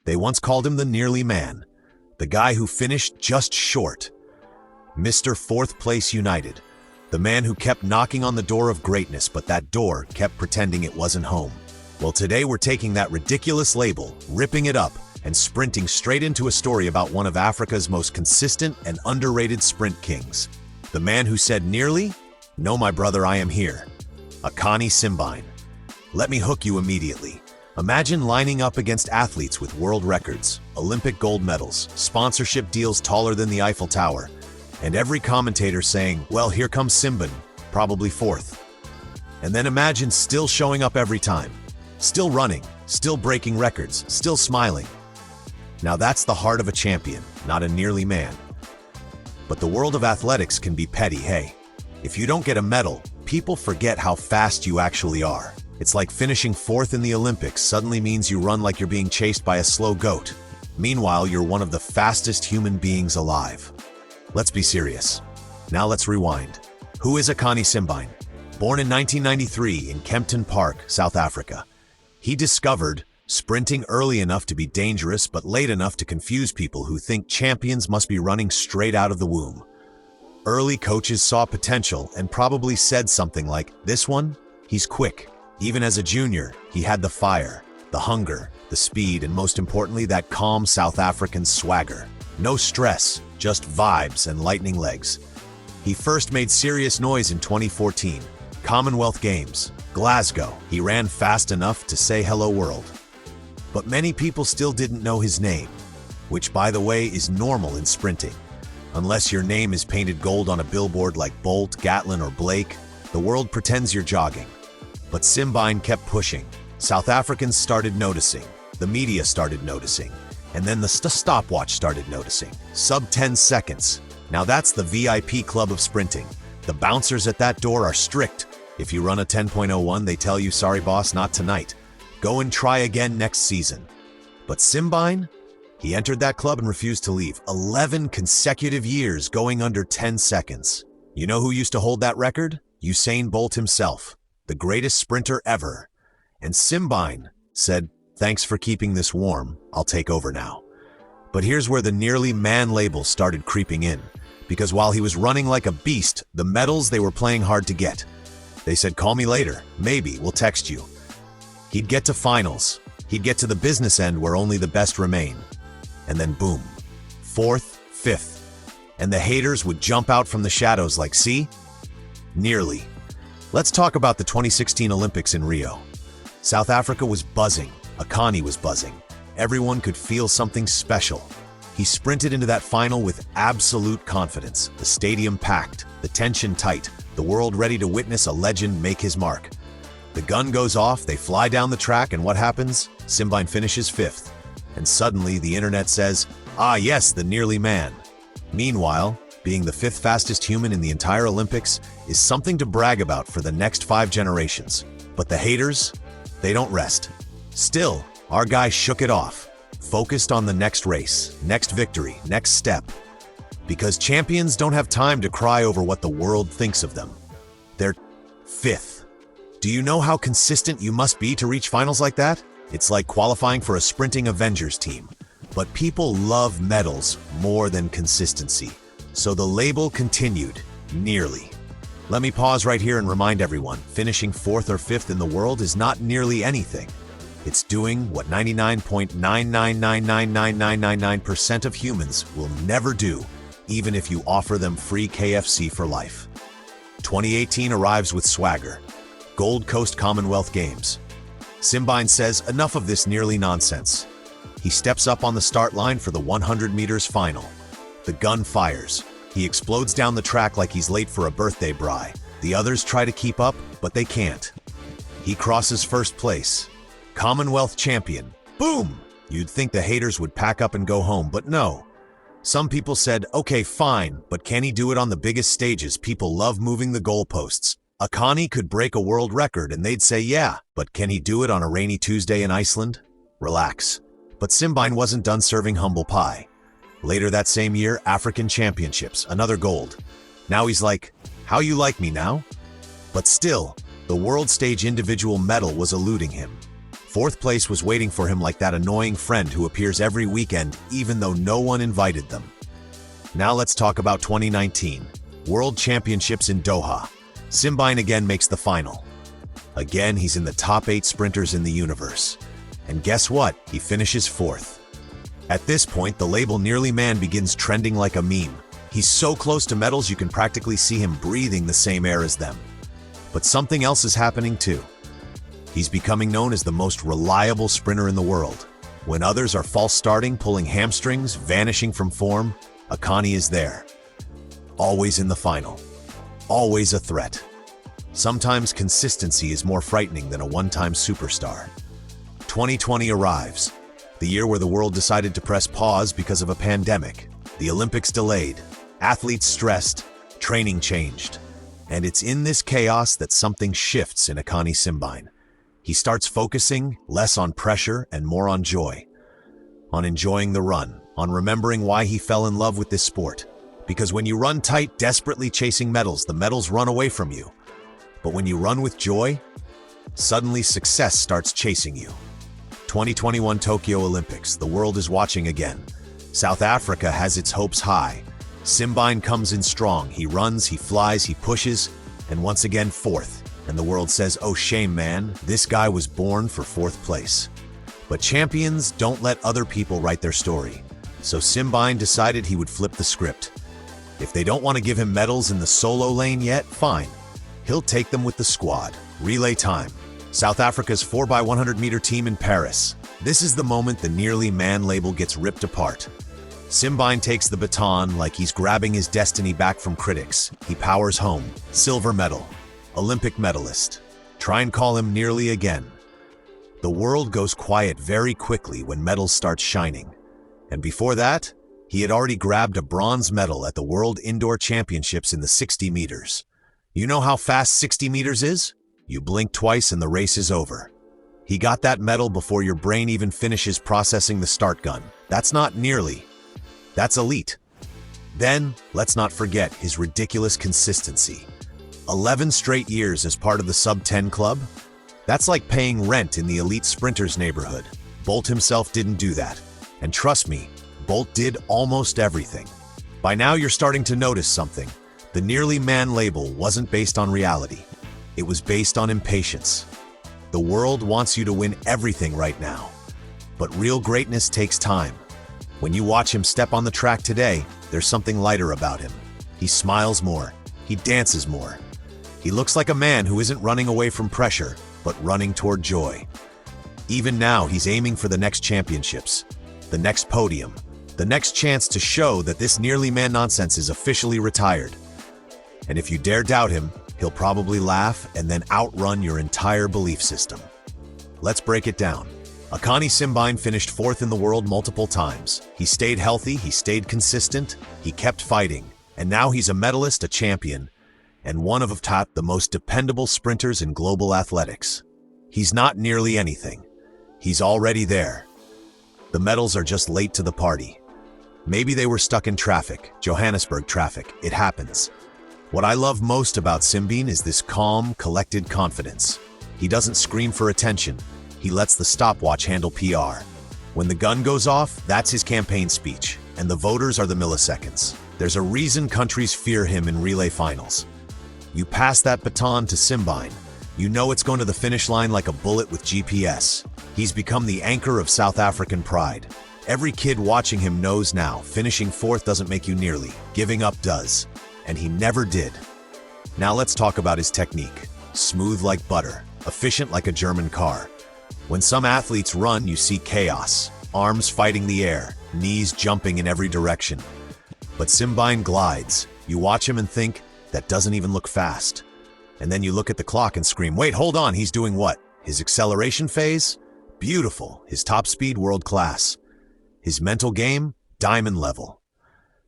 They once called him the nearly man, the guy who finished just short. Mr. Fourth Place United, the man who kept knocking on the door of greatness, but that door kept pretending it wasn't home. Well, today we're taking that ridiculous label, ripping it up, and sprinting straight into a story about one of Africa's most consistent and underrated sprint kings. The man who said nearly, "No, my brother, I am here." Akani Simbine. Let me hook you immediately. Imagine lining up against athletes with world records, Olympic gold medals, sponsorship deals taller than the Eiffel Tower, and every commentator saying, well, here comes Simbine, probably fourth. And then imagine still showing up every time, still running, still breaking records, still smiling. Now that's the heart of a champion, not a nearly man. But the world of athletics can be petty, hey. If you don't get a medal, people forget how fast you actually are. It's like finishing fourth in the Olympics suddenly means you run like you're being chased by a slow goat. Meanwhile, you're one of the fastest human beings alive. Let's be serious. Now let's rewind. Who is Akani Simbine? Born in 1993 in Kempton Park, South Africa. He discovered sprinting early enough to be dangerous but late enough to confuse people who think champions must be running straight out of the womb. Early coaches saw potential and probably said something like, this one, he's quick. Even as a junior, he had the fire, the hunger, the speed, and most importantly, that calm South African swagger. No stress, just vibes and lightning legs. He first made serious noise in 2014, Commonwealth Games, Glasgow. He ran fast enough to say hello world. But many people still didn't know his name, which by the way is normal in sprinting. Unless your name is painted gold on a billboard like Bolt, Gatlin, or Blake, the world pretends you're jogging. But Simbine kept pushing. South Africans started noticing, the media started noticing, and then the stopwatch started noticing. Sub 10 seconds. Now that's the VIP club of sprinting. The bouncers at that door are strict. If you run a 10.01, they tell you, sorry boss, not tonight. Go and try again next season. But Simbine? He entered that club and refused to leave. 11 consecutive years going under 10 seconds. You know who used to hold that record? Usain Bolt himself, the greatest sprinter ever. And Simbine said, thanks for keeping this warm, I'll take over now. But here's where the nearly man label started creeping in. Because while he was running like a beast, the medals they were playing hard to get. They said, call me later, maybe, we'll text you. He'd get to finals. He'd get to the business end where only the best remain. And then boom, fourth, fifth. And the haters would jump out from the shadows like, see? Nearly. Let's talk about the 2016 Olympics in Rio. South Africa was buzzing. Akani was buzzing. Everyone could feel something special. He sprinted into that final with absolute confidence. The stadium packed, the tension tight, the world ready to witness a legend make his mark. The gun goes off, they fly down the track, and what happens? Simbine finishes fifth. And suddenly the internet says, ah yes, the nearly man. Meanwhile, being the fifth fastest human in the entire Olympics is something to brag about for the next 5 generations. But the haters, they don't rest. Still, our guy shook it off, focused on the next race, next victory, next step. Because champions don't have time to cry over what the world thinks of them. They're fifth. Do you know how consistent you must be to reach finals like that? It's like qualifying for a sprinting Avengers team. But people love medals more than consistency. So the label continued, nearly. Let me pause right here and remind everyone, finishing fourth or fifth in the world is not nearly anything. It's doing what 99.9999999% of humans will never do, even if you offer them free KFC for life. 2018 arrives with swagger. Gold Coast Commonwealth Games. Simbine says, enough of this nearly nonsense. He steps up on the start line for the 100 meters final. The gun fires. He explodes down the track like he's late for a birthday braai. The others try to keep up, but they can't. He crosses first place. Commonwealth champion. Boom! You'd think the haters would pack up and go home, but no. Some people said, okay, fine, but can he do it on the biggest stages? People love moving the goalposts. Akani could break a world record and they'd say, yeah, but can he do it on a rainy Tuesday in Iceland? Relax. But Simbine wasn't done serving humble pie. Later that same year, African Championships, another gold. Now he's like, how you like me now? But still, the world stage individual medal was eluding him. Fourth place was waiting for him like that annoying friend who appears every weekend even though no one invited them. Now let's talk about 2019 World Championships in Doha. Simbine again makes the final. Again, he's in the top 8 sprinters in the universe. And guess what? He finishes 4th. At this point, the label Nearly Man begins trending like a meme. He's so close to medals you can practically see him breathing the same air as them. But something else is happening too. He's becoming known as the most reliable sprinter in the world. When others are false starting, pulling hamstrings, vanishing from form, Akani is there. Always in the final. Always a threat. Sometimes consistency is more frightening than a one-time superstar. 2020 arrives, the year where the world decided to press pause because of a pandemic. The Olympics delayed, athletes stressed, training changed. And it's in this chaos that something shifts in Akani Simbine. He starts focusing less on pressure and more on joy. On enjoying the run, on remembering why he fell in love with this sport. Because when you run tight, desperately chasing medals, the medals run away from you. But when you run with joy, suddenly success starts chasing you. 2021 Tokyo Olympics, the world is watching again. South Africa has its hopes high. Simbine comes in strong. He runs, he flies, he pushes, and once again 4th. And the world says, oh shame man, this guy was born for 4th place. But champions don't let other people write their story. So Simbine decided he would flip the script. If they don't want to give him medals in the solo lane yet, fine. He'll take them with the squad. Relay time. South Africa's 4x100 meter team in Paris. This is the moment the Nearly Man label gets ripped apart. Simbine takes the baton like he's grabbing his destiny back from critics. He powers home. Silver medal. Olympic medalist. Try and call him Nearly again. The world goes quiet very quickly when medals start shining. And before that, he had already grabbed a bronze medal at the World Indoor Championships in the 60 meters. You know how fast 60 meters is? You blink twice and the race is over. He got that medal before your brain even finishes processing the start gun. That's not Nearly. That's elite. Then, let's not forget his ridiculous consistency. 11 straight years as part of the sub-10 club? That's like paying rent in the elite sprinters neighborhood. Bolt himself didn't do that. And trust me, Bolt did almost everything. By now you're starting to notice something. The Nearly Man label wasn't based on reality. It was based on impatience. The world wants you to win everything right now. But real greatness takes time. When you watch him step on the track today, there's something lighter about him. He smiles more. He dances more. He looks like a man who isn't running away from pressure, but running toward joy. Even now, he's aiming for the next championships, the next podium, the next chance to show that this Nearly Man nonsense is officially retired. And if you dare doubt him, he'll probably laugh and then outrun your entire belief system. Let's break it down. Akani Simbine finished 4th in the world multiple times. He stayed healthy, he stayed consistent, he kept fighting, and now he's a medalist, a champion, and one of the most dependable sprinters in global athletics. He's not Nearly anything. He's already there. The medals are just late to the party. Maybe they were stuck in traffic, Johannesburg traffic. It happens. What I love most about Simbine is this calm, collected confidence. He doesn't scream for attention. He lets the stopwatch handle PR. When the gun goes off, that's his campaign speech, and the voters are the milliseconds. There's a reason countries fear him in relay finals. You pass that baton to Simbine, you know it's going to the finish line like a bullet with GPS. He's become the anchor of South African pride. Every kid watching him knows now, finishing 4th doesn't make you Nearly. Giving up does. And he never did. Now let's talk about his technique. Smooth like butter, efficient like a German car. When some athletes run, you see chaos. Arms fighting the air, knees jumping in every direction. But Simbine glides. You watch him and think, that doesn't even look fast. And then you look at the clock and scream, wait, hold on, he's doing what? His acceleration phase? Beautiful. His top speed, world class. His mental game? Diamond level.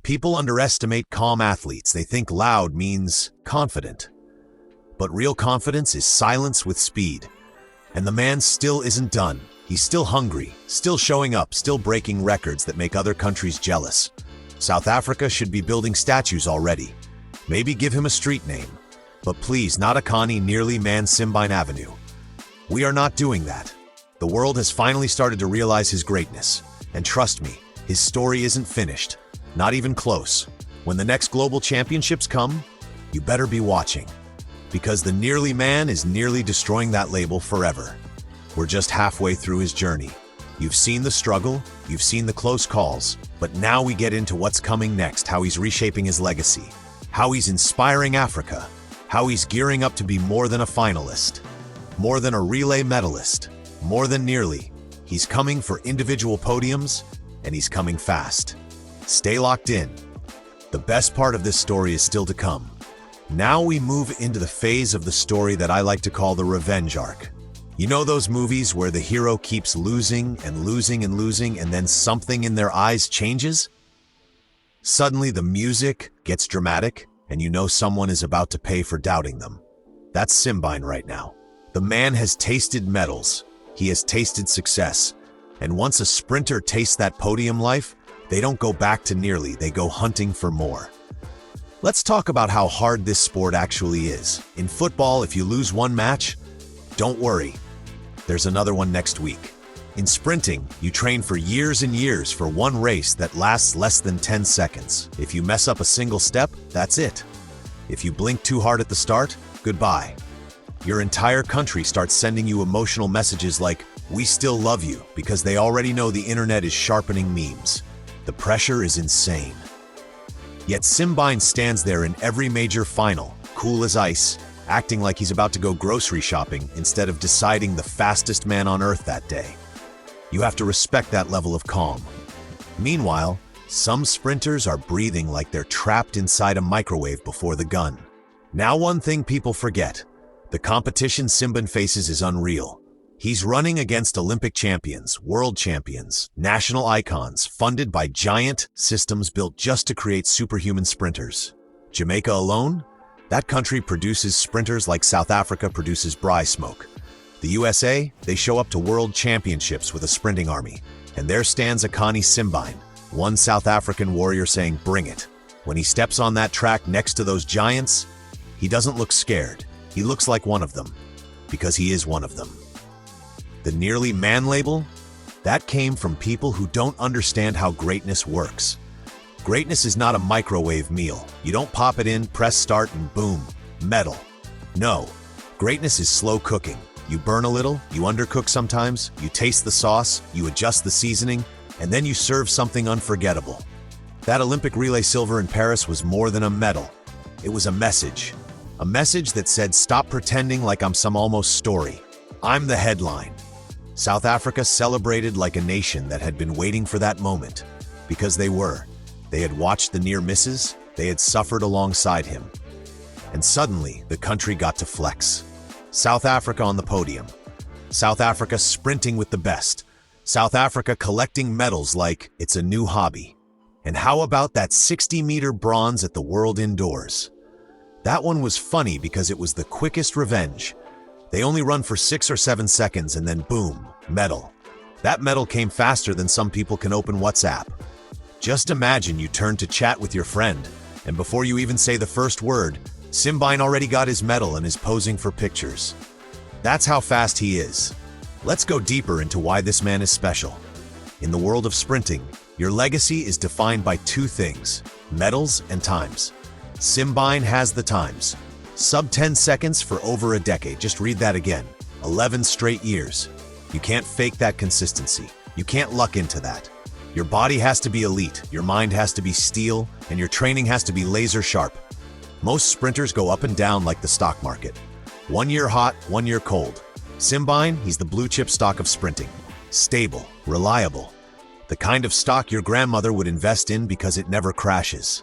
People underestimate calm athletes. They think loud means confident. But real confidence is silence with speed. And the man still isn't done. He's still hungry, still showing up, still breaking records that make other countries jealous. South Africa should be building statues already. Maybe give him a street name. But please, not Akani Nearly Man Simbine Avenue. We are not doing that. The The world has finally started to realize his greatness. And trust me, his story isn't finished. Not even close. When the next global championships come, you better be watching. Because the nearly man is nearly destroying that label forever. We're just halfway through his journey. You've seen the struggle, you've seen the close calls, but now we get into what's coming next, how he's reshaping his legacy, how he's inspiring Africa, how he's gearing up to be more than a finalist, more than a relay medalist, more than nearly. He's coming for individual podiums, and he's coming fast. Stay locked in. The best part of this story is still to come. Now we move into the phase of the story that I like to call the revenge arc. You know those movies where the hero keeps losing and losing and losing, and then something in their eyes changes? Suddenly the music gets dramatic, and you know someone is about to pay for doubting them. That's Simbine right now. The man has tasted medals, he has tasted success, and once a sprinter tastes that podium life, they don't go back to nearly, they go hunting for more. Let's talk about how hard this sport actually is. In football, if you lose one match, don't worry. There's another one next week. In sprinting, you train for years and years for one race that lasts less than 10 seconds. If you mess up a single step, that's it. If you blink too hard at the start, goodbye. Your entire country starts sending you emotional messages like, "We still love you," because they already know the internet is sharpening memes. The pressure is insane. Yet Simbine stands there in every major final, cool as ice, acting like he's about to go grocery shopping instead of deciding the fastest man on earth that day. You have to respect that level of calm. Meanwhile, some sprinters are breathing like they're trapped inside a microwave before the gun. Now one thing people forget, the competition Simbine faces is unreal. He's running against Olympic champions, world champions, national icons, funded by giant systems built just to create superhuman sprinters. Jamaica alone? That country produces sprinters like South Africa produces braai smoke. The USA, they show up to world championships with a sprinting army. And there stands Akani Simbine, one South African warrior saying, "Bring it." When he steps on that track next to those giants, he doesn't look scared. He looks like one of them, because he is one of them. The nearly man label? That came from people who don't understand how greatness works. Greatness is not a microwave meal. You don't pop it in, press start, and boom, medal. No, greatness is slow cooking. You burn a little, you undercook sometimes, you taste the sauce, you adjust the seasoning, and then you serve something unforgettable. That Olympic relay silver in Paris was more than a medal. It was a message. A message that said, stop pretending like I'm some almost story. I'm the headline. South Africa celebrated like a nation that had been waiting for that moment, because they were. They had watched the near misses, they had suffered alongside him. And suddenly, the country got to flex. South Africa on the podium. South Africa sprinting with the best. South Africa collecting medals like it's a new hobby. And how about that 60-meter bronze at the World Indoors? That one was funny because it was the quickest revenge. They only run for 6 or 7 seconds and then boom, medal. That medal came faster than some people can open WhatsApp. Just imagine you turn to chat with your friend, and before you even say the first word, Simbine already got his medal and is posing for pictures. That's how fast he is. Let's go deeper into why this man is special. In the world of sprinting, your legacy is defined by two things, medals and times. Simbine has the times. Sub 10 seconds for over a decade. Just read that again. 11 straight years. You can't fake that consistency. You can't luck into that. Your body has to be elite, your mind has to be steel, and your training has to be laser sharp. Most sprinters go up and down like the stock market. 1 year hot, 1 year cold. Simbine, he's the blue chip stock of sprinting. Stable, reliable. The kind of stock your grandmother would invest in because it never crashes.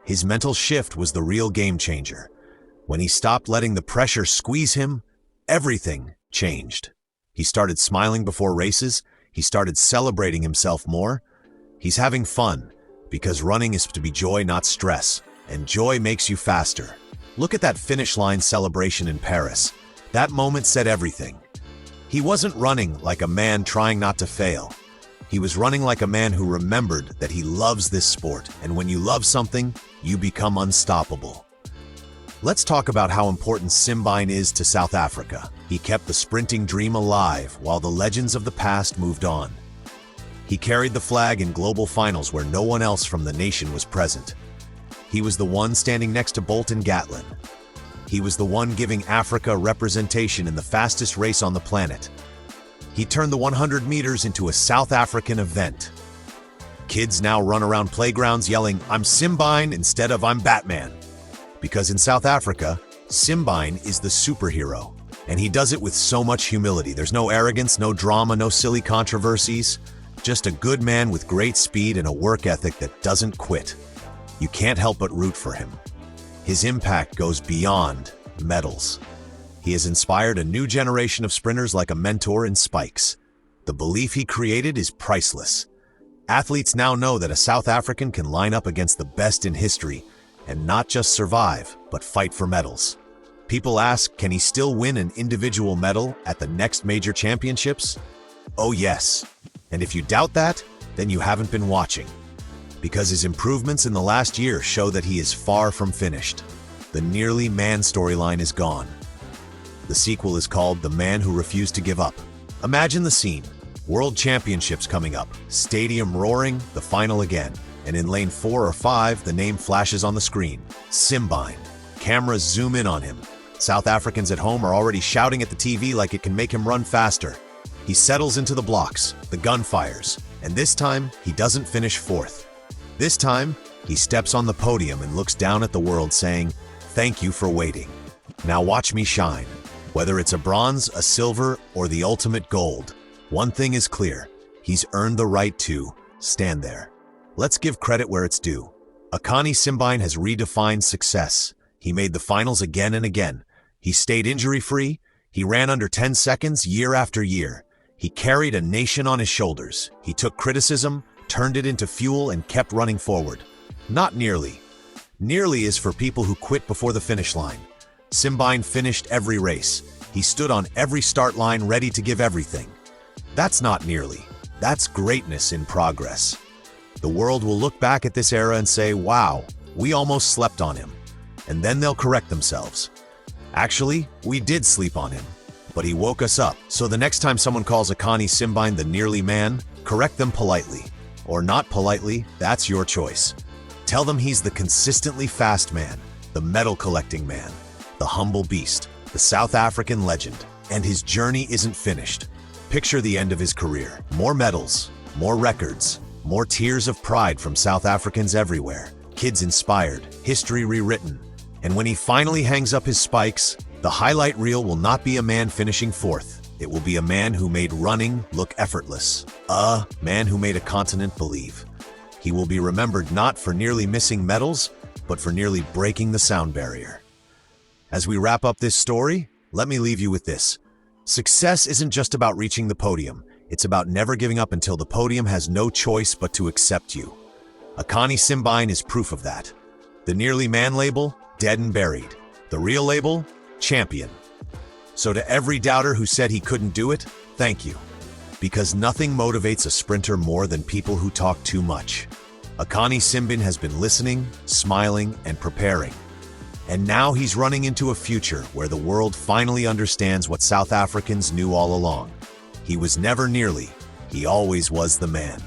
His mental shift was the real game changer. When he stopped letting the pressure squeeze him, everything changed. He started smiling before races. He started celebrating himself more. He's having fun, because running is to be joy, not stress, and joy makes you faster. Look at that finish line celebration in Paris. That moment said everything. He wasn't running like a man trying not to fail. He was running like a man who remembered that he loves this sport, and when you love something, you become unstoppable. Let's talk about how important Simbine is to South Africa. He kept the sprinting dream alive while the legends of the past moved on. He carried the flag in global finals where no one else from the nation was present. He was the one standing next to Bolt and Gatlin. He was the one giving Africa representation in the fastest race on the planet. He turned the 100 meters into a South African event. Kids now run around playgrounds yelling, "I'm Simbine" instead of "I'm Batman." Because in South Africa, Simbine is the superhero. And he does it with so much humility. There's no arrogance, no drama, no silly controversies. Just a good man with great speed and a work ethic that doesn't quit. You can't help but root for him. His impact goes beyond medals. He has inspired a new generation of sprinters like a mentor in spikes. The belief he created is priceless. Athletes now know that a South African can line up against the best in history and not just survive, but fight for medals. People ask, can he still win an individual medal at the next major championships? Oh yes. And if you doubt that, then you haven't been watching. Because his improvements in the last year show that he is far from finished. The Nearly Man storyline is gone. The sequel is called The Man Who Refused to Give Up. Imagine the scene. World Championships coming up, stadium roaring, the final again. And in lane 4 or 5, the name flashes on the screen. Simbine. Cameras zoom in on him. South Africans at home are already shouting at the TV like it can make him run faster. He settles into the blocks, the gun fires, and this time, he doesn't finish 4th. This time, he steps on the podium and looks down at the world saying, "Thank you for waiting. Now watch me shine." Whether it's a bronze, a silver, or the ultimate gold, one thing is clear, he's earned the right to stand there. Let's give credit where it's due. Akani Simbine has redefined success. He made the finals again and again. He stayed injury-free. He ran under 10 seconds year after year. He carried a nation on his shoulders. He took criticism, turned it into fuel, and kept running forward. Not nearly. Nearly is for people who quit before the finish line. Simbine finished every race. He stood on every start line ready to give everything. That's not nearly. That's greatness in progress. The world will look back at this era and say, wow, we almost slept on him. And then they'll correct themselves. Actually, we did sleep on him, but he woke us up. So the next time someone calls Akani Simbine the Nearly Man, correct them politely. Or not politely, that's your choice. Tell them he's the consistently fast man, the medal collecting man, the humble beast, the South African legend, and his journey isn't finished. Picture the end of his career. More medals, more records, more tears of pride from South Africans everywhere. Kids inspired, history rewritten. And when he finally hangs up his spikes, the highlight reel will not be a man finishing 4th. It will be a man who made running look effortless. A man who made a continent believe. He will be remembered not for nearly missing medals, but for nearly breaking the sound barrier. As we wrap up this story, let me leave you with this. Success isn't just about reaching the podium. It's about never giving up until the podium has no choice but to accept you. Akani Simbine is proof of that. The Nearly Man label, dead and buried. The real label, champion. So to every doubter who said he couldn't do it, thank you. Because nothing motivates a sprinter more than people who talk too much. Akani Simbine has been listening, smiling, and preparing. And now he's running into a future where the world finally understands what South Africans knew all along. He was never nearly, he always was the man.